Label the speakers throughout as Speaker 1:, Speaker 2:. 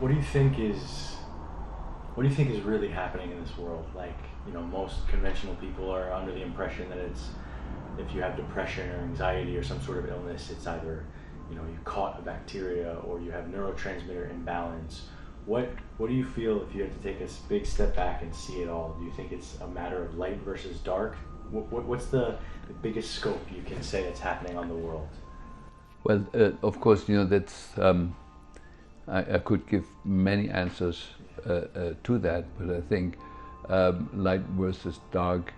Speaker 1: what do you think is what do you think is really happening in this world? Like, most conventional people are under the impression that it's if you have depression or anxiety or some sort of illness, it's either you caught a bacteria or you have neurotransmitter imbalance. What do you feel if you had to take a big step back and see it all? Do you think it's a matter of light versus dark? What's the biggest scope you can say that's happening on the world?
Speaker 2: Well, of course, that's I could give many answers to that, but I think light versus dark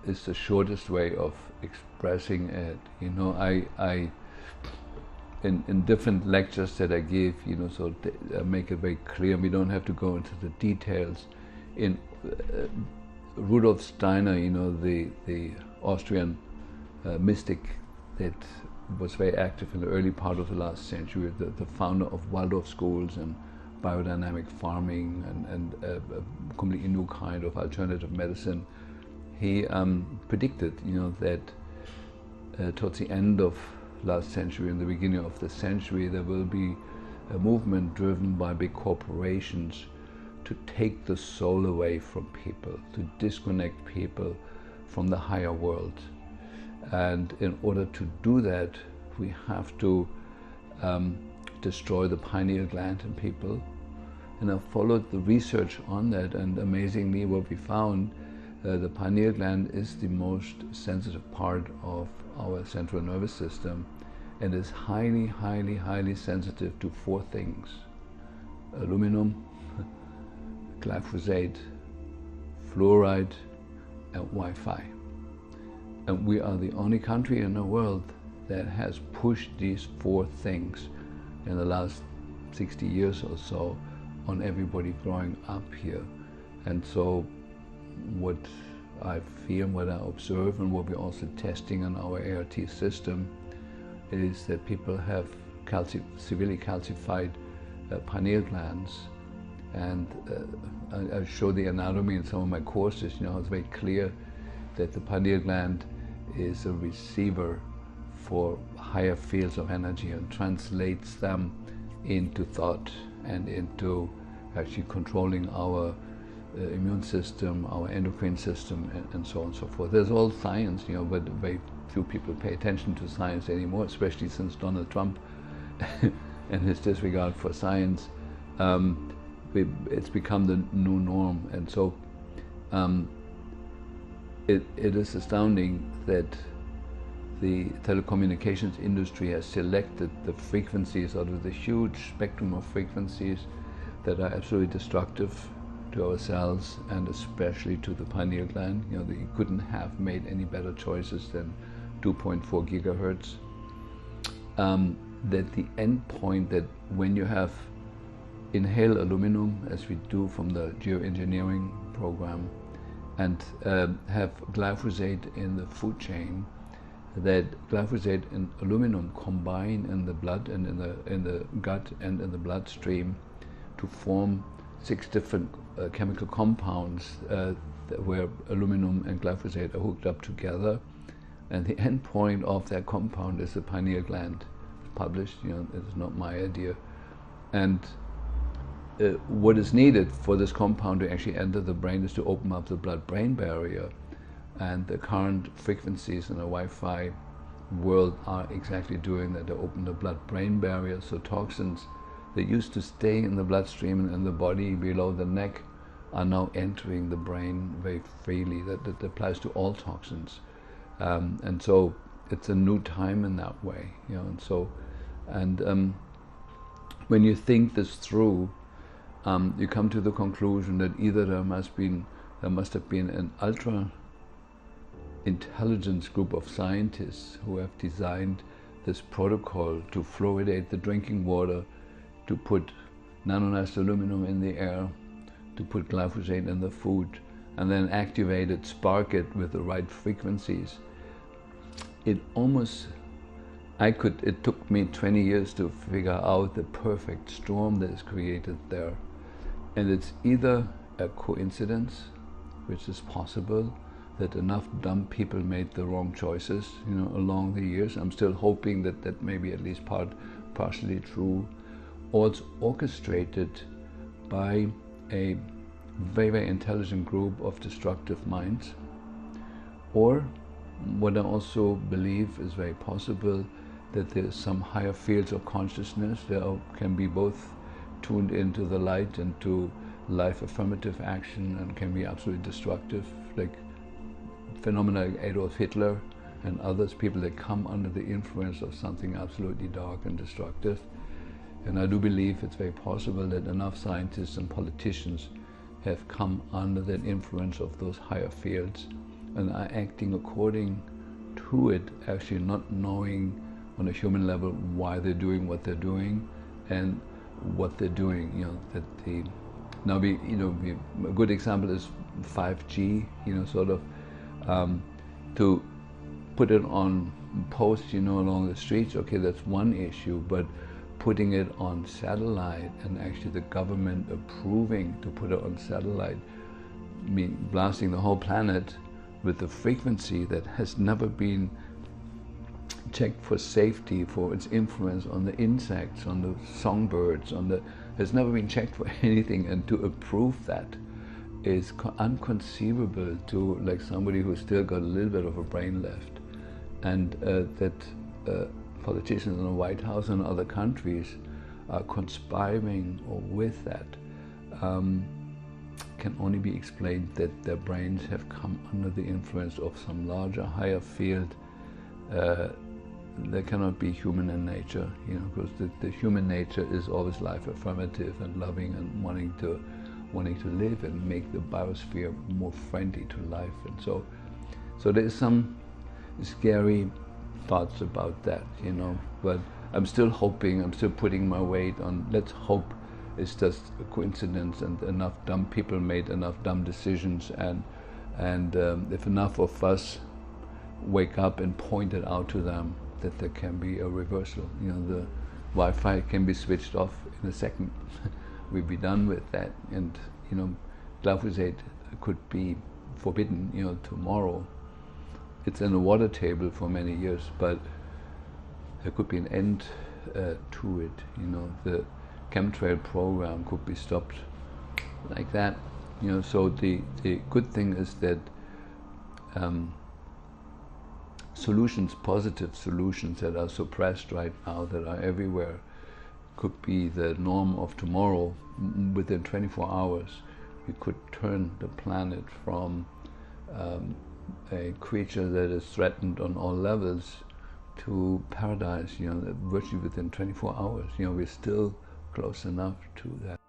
Speaker 2: is the shortest way of expressing it. I in different lectures that I give, so I make it very clear. We don't have to go into the details. In Rudolf Steiner, the Austrian mystic that was very active in the early part of the last century, the founder of Waldorf schools and biodynamic farming and a completely new kind of alternative medicine. He predicted, that towards the end of last century and the beginning of the century, there will be a movement driven by big corporations to take the soul away from people, to disconnect people from the higher world. And in order to do that, we have to destroy the pineal gland in people. And I followed the research on that, and amazingly what we found, the pineal gland is the most sensitive part of our central nervous system and is highly, highly, highly sensitive to four things: aluminum, glyphosate, fluoride, and Wi-Fi. And we are the only country in the world that has pushed these four things in the last 60 years or so on everybody growing up here. And so what I feel, what I observe, and what we're also testing on our ART system is that people have severely calcified pineal glands. And I show the anatomy in some of my courses. It's very clear that the pineal gland is a receiver for higher fields of energy and translates them into thought and into actually controlling our immune system, our endocrine system, and so on and so forth. There's all science, but very few people pay attention to science anymore, especially since Donald Trump and his disregard for science. It's become the new norm, and so it is astounding that the telecommunications industry has selected the frequencies out of the huge spectrum of frequencies that are absolutely destructive to our cells and especially to the pineal gland. They couldn't have made any better choices than 2.4 gigahertz. That the end point, that when you have inhale aluminum, as we do from the geoengineering program, and have glyphosate in the food chain, that glyphosate and aluminum combine in the blood and in the gut and in the bloodstream to form 6 different chemical compounds where aluminum and glyphosate are hooked up together, and the end point of that compound is the pineal gland. It's published, it's not my idea. And what is needed for this compound to actually enter the brain is to open up the blood-brain barrier. And the current frequencies in the Wi-Fi world are exactly doing that. They open the blood-brain barrier, so toxins that used to stay in the bloodstream and in the body below the neck are now entering the brain very freely. That applies to all toxins. And so it's a new time in that way. And when you think this through, you come to the conclusion that either there must have been an ultra intelligence group of scientists who have designed this protocol to fluoridate the drinking water, to put nanonized aluminum in the air, to put glyphosate in the food, and then activate it, spark it with the right frequencies. It took me 20 years to figure out the perfect storm that is created there. And it's either a coincidence, which is possible, that enough dumb people made the wrong choices, along the years. I'm still hoping that may be at least partially true. also orchestrated by a very, very intelligent group of destructive minds. Or what I also believe is very possible, that there's some higher fields of consciousness that can be both tuned into the light and to life affirmative action and can be absolutely destructive, like phenomena like Adolf Hitler and others, people that come under the influence of something absolutely dark and destructive. And I do believe it's very possible that enough scientists and politicians have come under that influence of those higher fields and are acting according to it, actually not knowing on a human level why they're doing what they're doing and what they're doing. You know, that the now we, you know, a good example is 5G. You know, sort of to put it on posts, you know, along the streets. Okay, that's one issue, but putting it on satellite and actually the government approving to put it on satellite, I mean, blasting the whole planet with a frequency that has never been checked for safety, for its influence on the insects, on the songbirds, has never been checked for anything, and to approve that is unconceivable to like somebody who's still got a little bit of a brain left. And that politicians in the White House and other countries are conspiring with that can only be explained that their brains have come under the influence of some larger, higher field that cannot be human in nature, you know, because the human nature is always life affirmative and loving and wanting to live and make the biosphere more friendly to life. And so there is some scary thoughts about that, you know, but I'm still hoping, I'm still putting my weight on, let's hope it's just a coincidence and enough dumb people made enough dumb decisions, and if enough of us wake up and point it out to them, that there can be a reversal. You know, the Wi-Fi can be switched off in a second. We'll be done with that, and you know, glyphosate could be forbidden, you know, tomorrow. It's in the water table for many years, but there could be an end to it. You know, the chemtrail program could be stopped like that. You know, so the good thing is that solutions, positive solutions that are suppressed right now, that are everywhere, could be the norm of tomorrow. Within 24 hours, we could turn the planet from a creature that is threatened on all levels to paradise, you know, virtually within 24 hours. You know, we're still close enough to that.